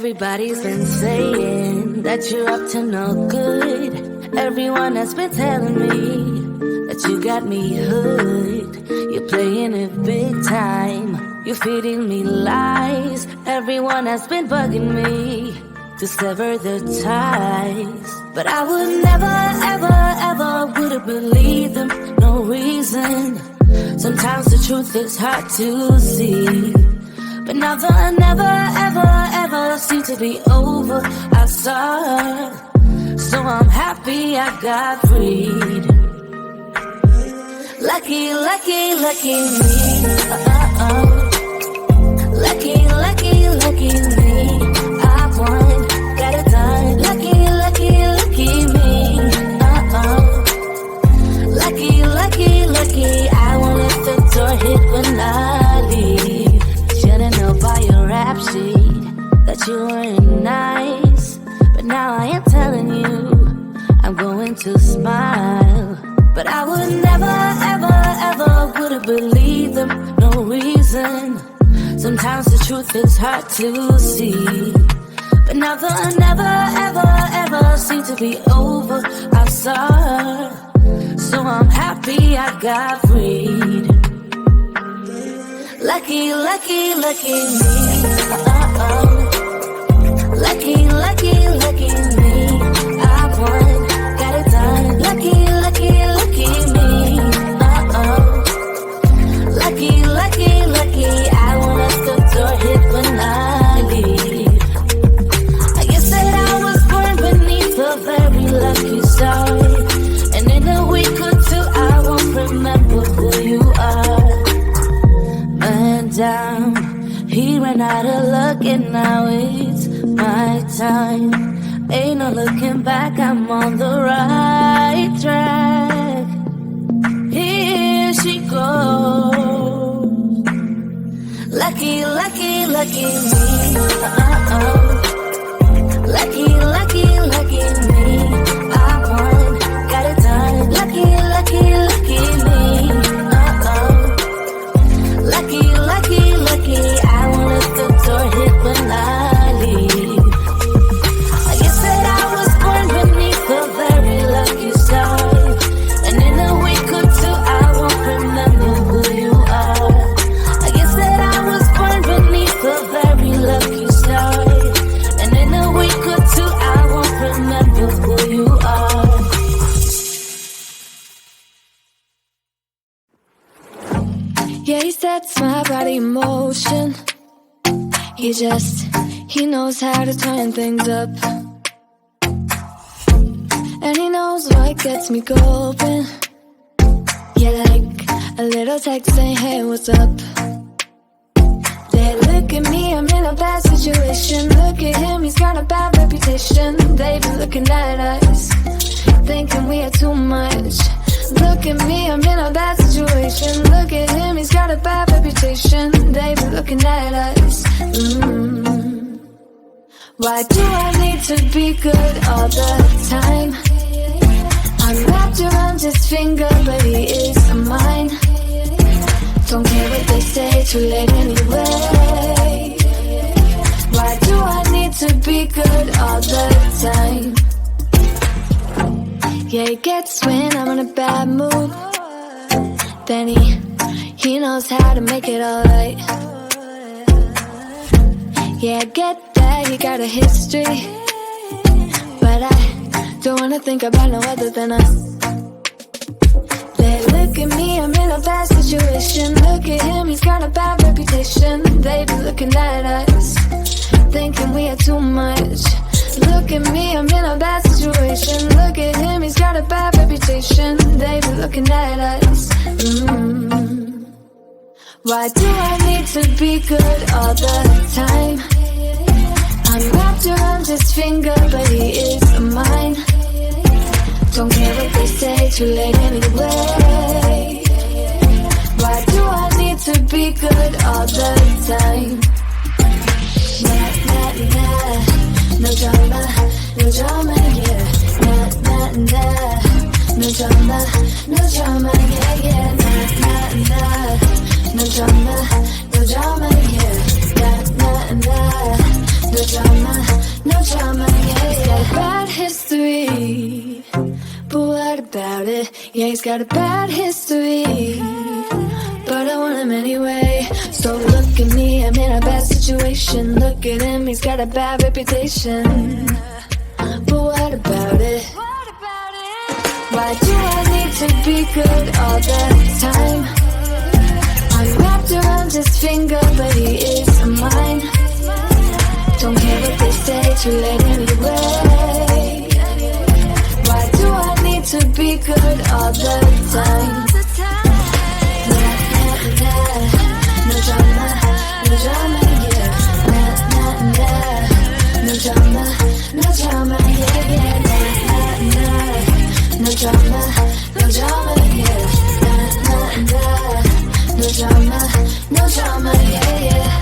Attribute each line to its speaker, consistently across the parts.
Speaker 1: Everybody's been saying that you're up to no good. Everyone has been telling me that you got me hooked. You're playing it big time. You're feeding me lies. Everyone has been bugging me to sever the ties. But I would never, ever, ever would have believed them. No reason. Sometimes the truth is hard to see. But now the never, ever, ever seemed to be over. I saw, so I'm happy I got freed. Lucky, lucky, lucky me. Lucky, lucky, lucky me. I won, got it done. Lucky, lucky, lucky me. Lucky, lucky, lucky. I won't let the door hit when I leave. Should've known by your rap sheet that you weren't nice. But now I am telling you, I'm going to smile. But I would never, ever, ever would have believed them. No reason. Sometimes the truth is hard to see. But now the never, ever, ever seemed to be over. I saw, so I'm happy I got freed. Lucky, lucky, lucky me. Lucky, lucky, lucky me. I won, got it done. Lucky, lucky, lucky me. Lucky, lucky, lucky. I won't let the door hit when I leave. I guess that I was born beneath a very lucky star. And in a week or two I won't remember who you are. Man down, he ran out of luck and now it's my time. Ain't no looking back, I'm on the right track. Here she goes. Lucky, lucky, lucky me. Lucky, lucky, lucky me. I won, got it done. Lucky, lucky, lucky me. Lucky, lucky, lucky. I won't let the door hit when I leave. I guess that I was born beneath a very lucky star. And in a week or two I won't remember who you are. I guess that I was born beneath a very lucky star. And in a week or two I won't remember who you are.
Speaker 2: Yeah, he sets my body in motion. He knows how to turn things up. And he knows what gets me going. Yeah, like a little text saying, hey, what's up? They look at me, I'm in a bad situation. Look at him, he's got a bad reputation. They've been looking at us, thinking we are too much. Look at me, I'm in a bad situation. Look at him, he's got a bad reputation. They've been looking at us. Why do I need to be good all the time? I'm wrapped around his finger, but he is mine. Don't care what they say, too late anyway. Why do I need to be good all the time? Yeah, he gets when I'm in a bad mood. Then he knows how to make it alright. Yeah, I get that he got a history, but I don't wanna think about no other than us. They look at me, I'm in a bad situation. Look at him, he's got a bad reputation. They be looking at us, thinking we are too much. Look at me, I'm in a bad situation. Look at him, he's got a bad reputation. They be looking at us. Why do I need to be good all the time? I'm wrapped around his finger, but he is mine. Don't care what they say, too late anyway. Why do I need to be good all the time? Nah, nah, nah. No drama, no drama, yeah. Nah, nah, nah. No drama, no drama, yeah, yeah. Nah, nah, nah. No drama, no drama, yeah. Nah, nah, nah. no drama, no drama, yeah. He's got a bad history, but what about it? Yeah, he's got a bad history, but I want him anyway. So look at me, I'm in a bad situation. Look at him, he's got a bad reputation, but what about it? Why do I need to be good all the time? I'm wrapped around his finger, but he is mine. Don't care what they say, too late anyway. Why do I need to be good all the time? Nah, nah, nah. No drama, no drama, yeah. Nah, nah, nah. No drama, no drama, yeah, yeah. Nah, nah, nah. No drama, no drama, yeah. Nah, nah, nah. No drama, no drama, yeah, yeah.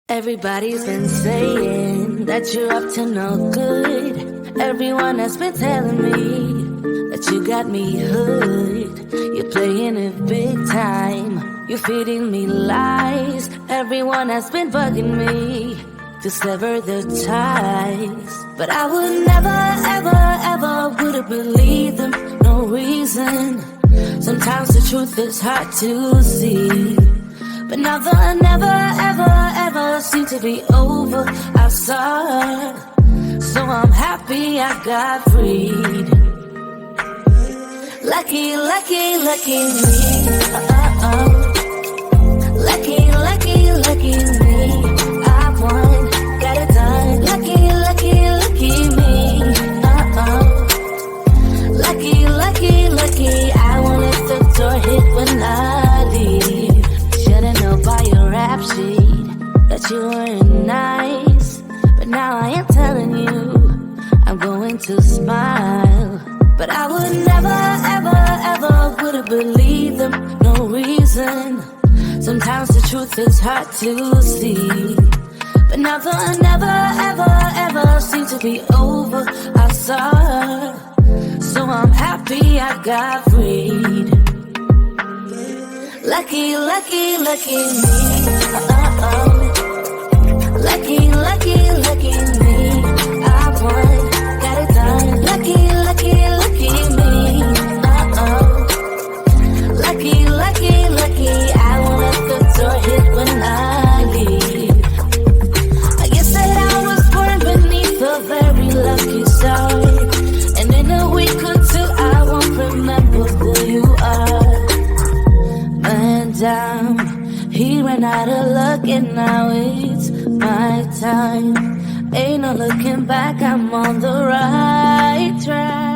Speaker 1: Everybody's been saying that you're up to no good. Everyone has been telling me that you got me hooked. You're playing it big time. You're feeding me lies. Everyone has been bugging me to sever the ties. But I would never, ever, ever would have believed them. No reason. Sometimes the truth is hard to see. But now the never, ever, ever seem to be over. I saw, so I'm happy I got freed. Lucky, lucky, lucky me. Lucky, lucky, seem to smile. But I would never, ever, ever would have believed them, no reason. Sometimes the truth is hard to see. But now the never, ever, ever seemed to be over. I saw her, so I'm happy I got freed. Lucky, lucky, lucky me. Lucky, lucky, lucky me. I won, got it done. Lucky, lucky, lucky me. Lucky, lucky, lucky. I won't let the door hit when I leave. I guess that I was born beneath a very lucky star. And in a week or two I won't remember who you are. Man down, he ran out of luck and now it's my time. Ain't no looking back, I'm on the right track.